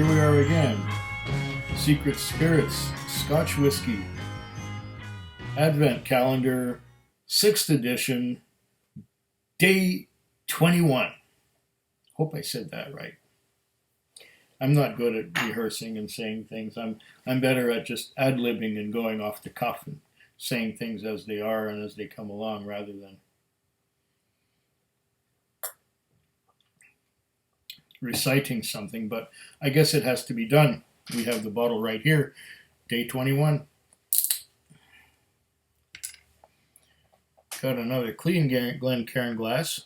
here we are again. Secret Spirits, Scotch Whisky, Advent Calendar, 6th edition, day 21. Hope I said that right. I'm not good at rehearsing and saying things. I'm better at just ad-libbing and going off the cuff and saying things as they are and as they come along rather than reciting something, but I guess it has to be done. We have the bottle right here, day 21. Got another clean Glencairn glass.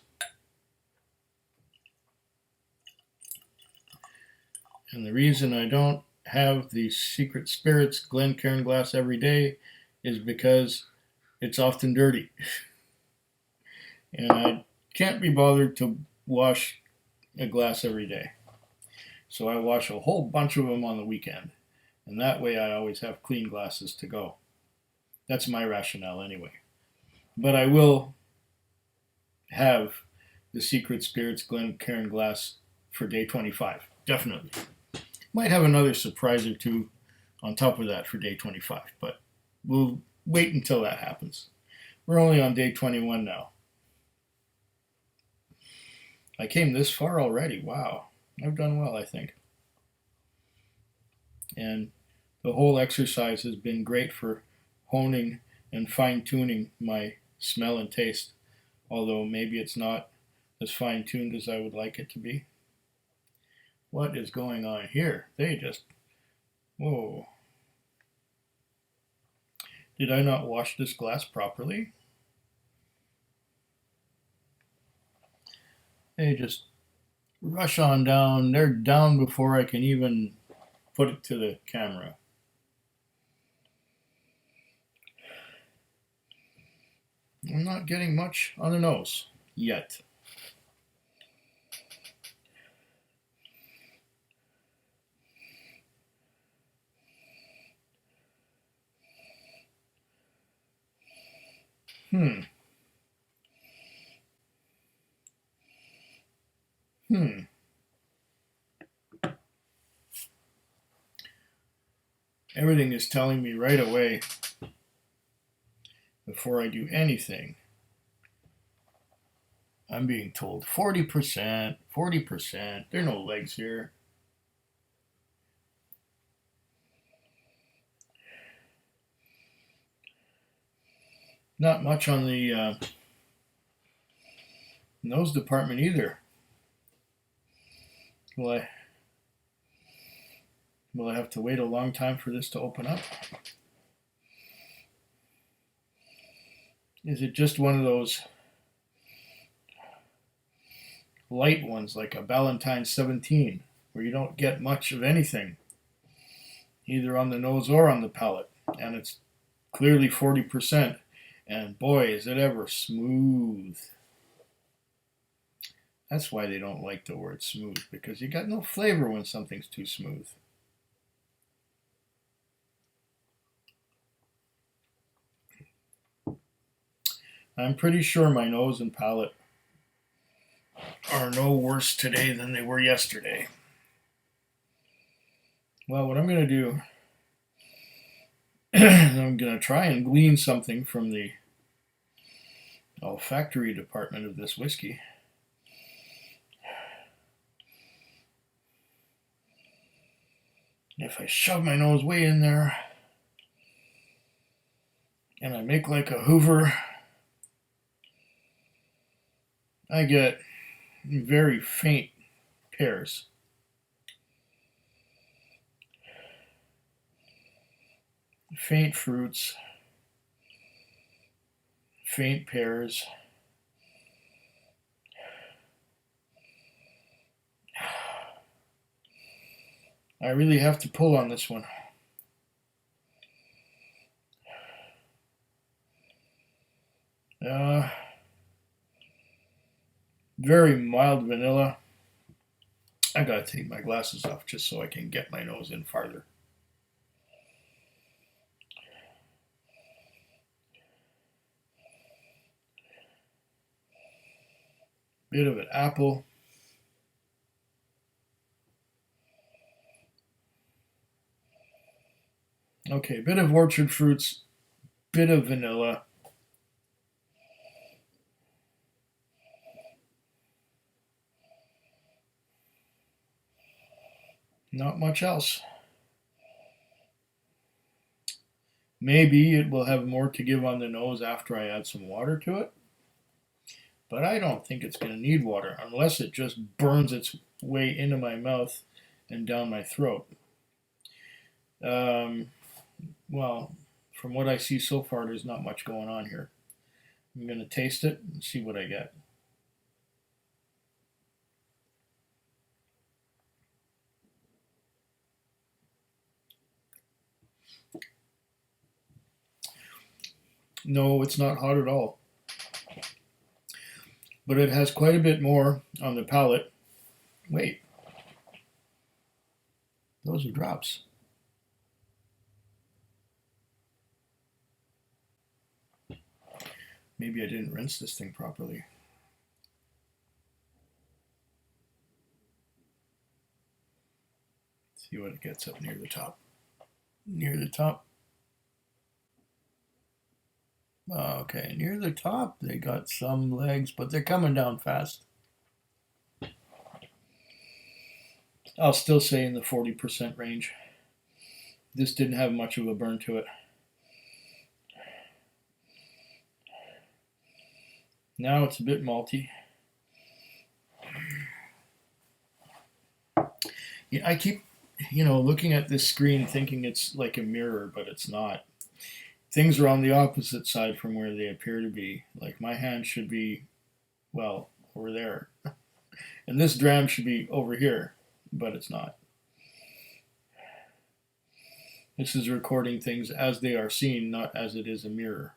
And the reason I don't have the Secret Spirits Glencairn glass every day is because it's often dirty. And I can't be bothered to wash a glass every day. So I wash a whole bunch of them on the weekend. And that way I always have clean glasses to go. That's my rationale anyway. But I will have the Secret Spirits Glencairn glass for day 25. Definitely. Might have another surprise or two on top of that for day 25. But we'll wait until that happens. We're only on day 21 now. I came this far already. Wow. I've done well, I think. And the whole exercise has been great for honing and fine-tuning my smell and taste, although maybe it's not as fine-tuned as I would like it to be. What is going on here? They just... Whoa. Did I not wash this glass properly? They just rush on down. They're down before I can even put it to the camera. I'm not getting much on the nose yet. Everything is telling me right away before I do anything. I'm being told 40%, 40%. There are no legs here. Not much on the nose department either. Will I have to wait a long time for this to open up? Is it just one of those light ones like a Ballantine 17 where you don't get much of anything either on the nose or on the palate, and it's clearly 40%, and boy is it ever smooth. That's why they don't like the word smooth, because you got no flavor when something's too smooth. I'm pretty sure my nose and palate are no worse today than they were yesterday. Well, what I'm going to do is I'm going to try and glean something from the olfactory department of this whiskey. If I shove my nose way in there and I make like a Hoover, I get very faint pears. Faint fruits, faint pears. I really have to pull on this one. Very mild vanilla. I gotta take my glasses off just so I can get my nose in farther. Bit of an apple. Okay, bit of orchard fruits, bit of vanilla. Not much else. Maybe it will have more to give on the nose after I add some water to it, but I don't think it's going to need water unless it just burns its way into my mouth and down my throat. Um, well, from what I see so far, there's not much going on here. I'm going to taste it and see what I get. No, it's not hot at all, but it has quite a bit more on the palate. Wait, those are drops. Maybe I didn't rinse this thing properly. See what it gets up near the top. Near the top. Okay, near the top, they got some legs, but they're coming down fast. I'll still say in the 40% range. This didn't have much of a burn to it. Now it's a bit malty. Yeah, I keep, looking at this screen thinking it's like a mirror, but it's not. Things are on the opposite side from where they appear to be. Like my hand should be, well, over there. And this dram should be over here, but it's not. This is recording things as they are seen, not as it is a mirror.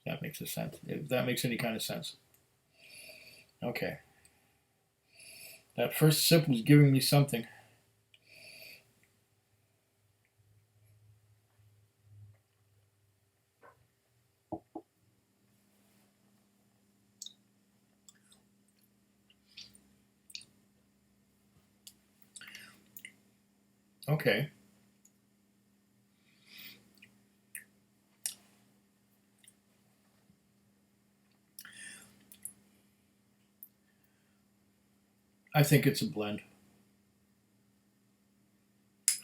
If that makes a sense. If that makes any kind of sense. Okay. That first sip was giving me something. Okay. I think it's a blend.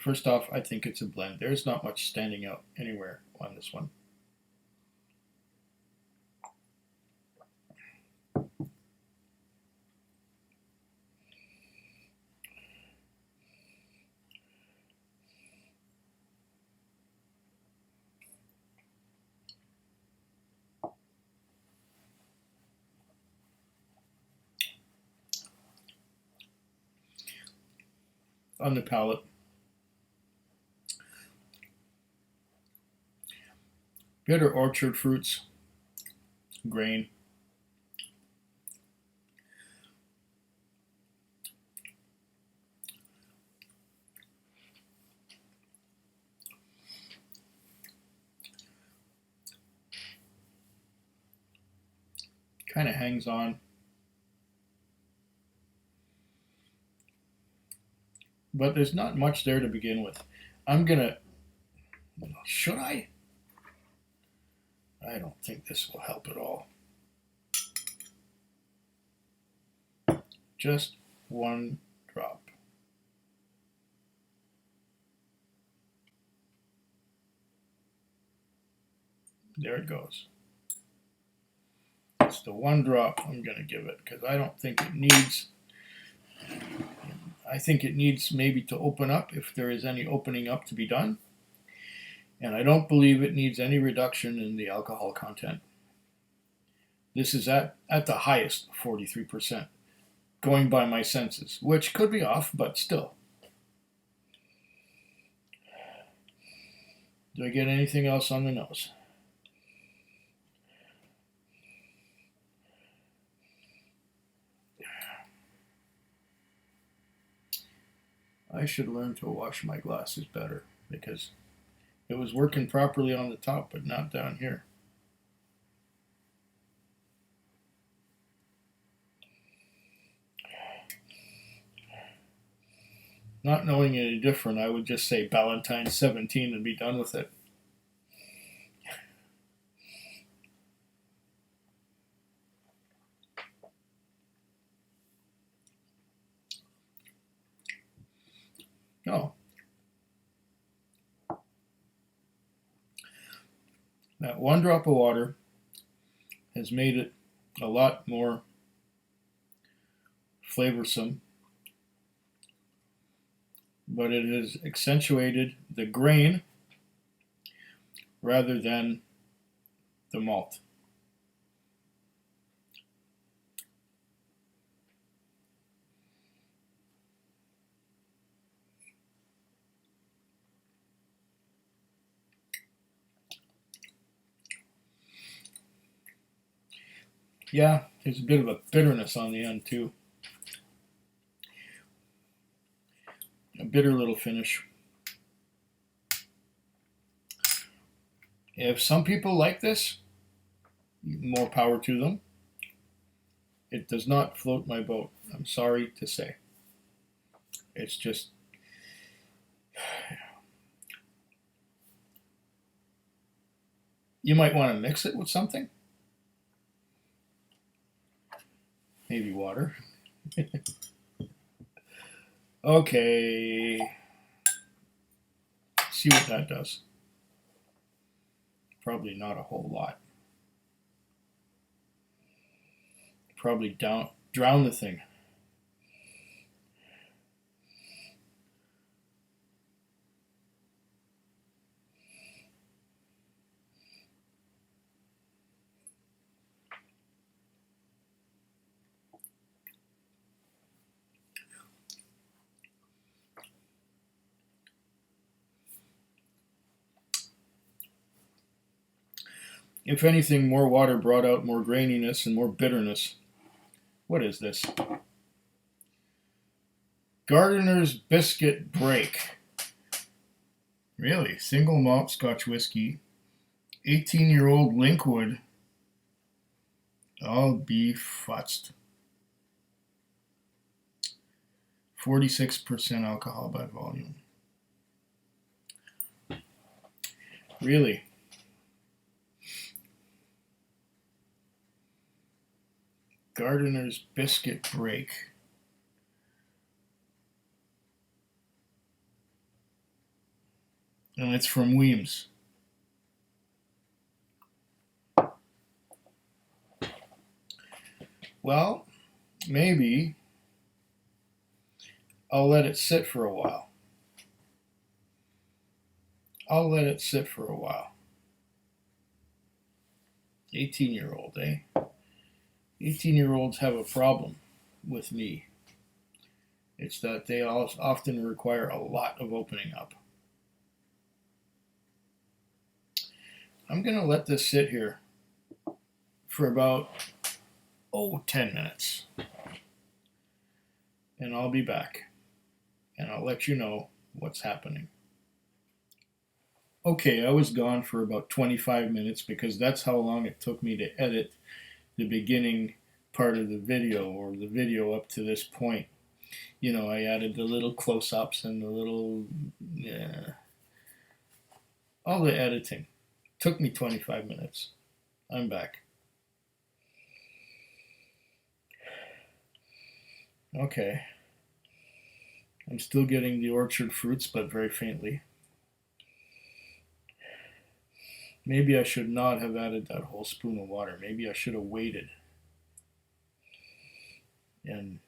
First off, I think it's a blend. There's not much standing out anywhere on this one. On the palate, bitter orchard fruits, grain. Kind of hangs on. But there's not much there to begin with. I'm gonna. Should I? I don't think this will help at all. Just one drop. There it goes. It's the one drop I'm going to give it because I don't think it needs. I think it needs maybe to open up if there is any opening up to be done. And I don't believe it needs any reduction in the alcohol content. This is at the highest 43%, going by my senses, which could be off, but still. Do I get anything else on the nose? I should learn to wash my glasses better because it was working properly on the top, but not down here. Not knowing any different, I would just say Ballantine 17 and be done with it. No. That one drop of water has made it a lot more flavorsome, but it has accentuated the grain rather than the malt. Yeah, there's a bit of a bitterness on the end too. A bitter little finish. If some people like this, more power to them. It does not float my boat, I'm sorry to say. It's just, you might want to mix it with something. Maybe water. Okay. See what that does. Probably not a whole lot. Probably drown the thing. If anything, more water brought out more graininess and more bitterness. What is this? Gardener's Biscuit Break. Really? Single malt Scotch Whisky. 18-year-old Linkwood. I'll be futzed. 46% alcohol by volume. Really? Gardener's Biscuit Break. And it's from Weems. Well, maybe I'll let it sit for a while. 18-year-old, eh? 18-year-olds have a problem with me. It's that they often require a lot of opening up. I'm going to let this sit here for about, 10 minutes. And I'll be back. And I'll let you know what's happening. Okay, I was gone for about 25 minutes because that's how long it took me to edit the beginning part of the video, or the video up to this point. You know, I added the little close-ups and the little, all the editing. Took me 25 minutes. I'm back. Okay. I'm still getting the orchard fruits, but very faintly. Maybe I should not have added that whole spoon of water. Maybe I should have waited. And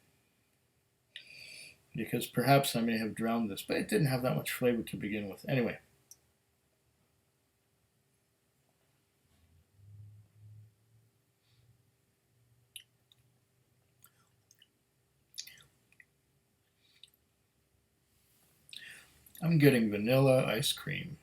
because perhaps I may have drowned this, but it didn't have that much flavor to begin with. Anyway. I'm getting vanilla ice cream.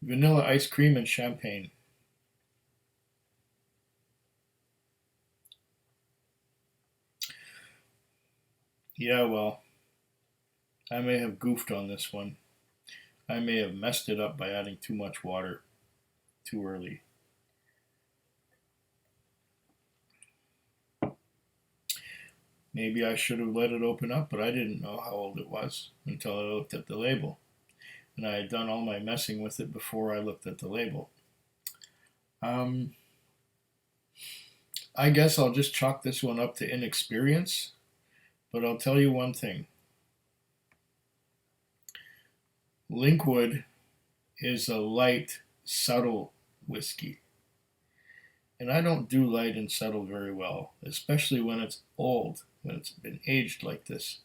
Vanilla ice cream and champagne. Yeah, well, I may have goofed on this one. I may have messed it up by adding too much water too early. Maybe I should have let it open up, but I didn't know how old it was until I looked at the label. And I had done all my messing with it before I looked at the label. Um, I guess I'll just chalk this one up to inexperience, but I'll tell you one thing. Linkwood is a light, subtle whiskey. And I don't do light and subtle very well, especially when it's old, when it's been aged like this.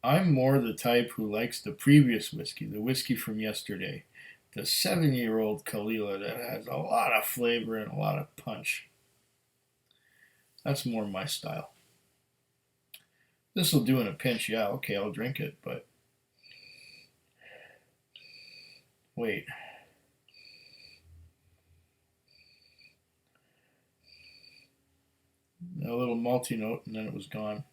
I'm more the type who likes the previous whiskey, the whiskey from yesterday, the 7-year-old Kalila that has a lot of flavor and a lot of punch. That's more my style. This will do in a pinch, yeah, okay, I'll drink it, but wait. A little malty note, and then it was gone.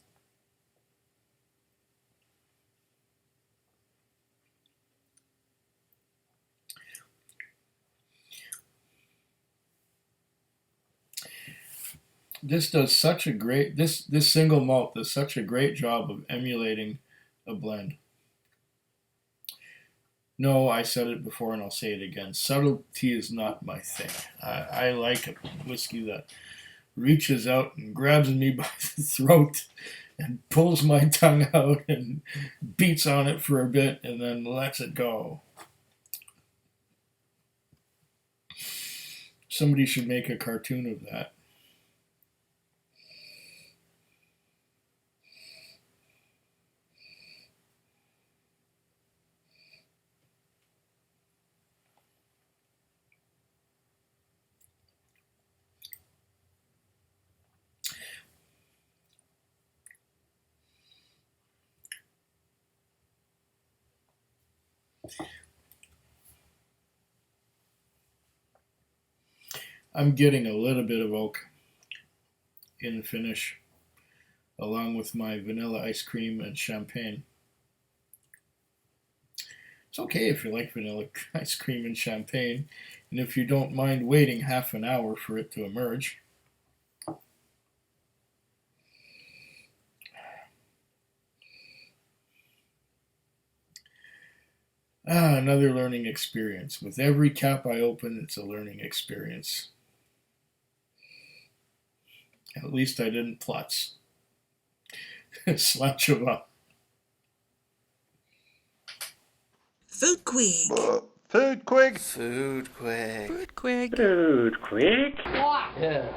This single malt does such a great job of emulating a blend. No, I said it before and I'll say it again. Subtlety is not my thing. I like a whiskey that reaches out and grabs me by the throat and pulls my tongue out and beats on it for a bit and then lets it go. Somebody should make a cartoon of that. I'm getting a little bit of oak in the finish, along with my vanilla ice cream and champagne. It's okay if you like vanilla ice cream and champagne, and if you don't mind waiting half an hour for it to emerge. Another learning experience. With every cap I open, it's a learning experience. At least I didn't plutz. Slanchova. Foodquig. Foodquig. Foodquig. Foodquig. Foodquig. Yeah.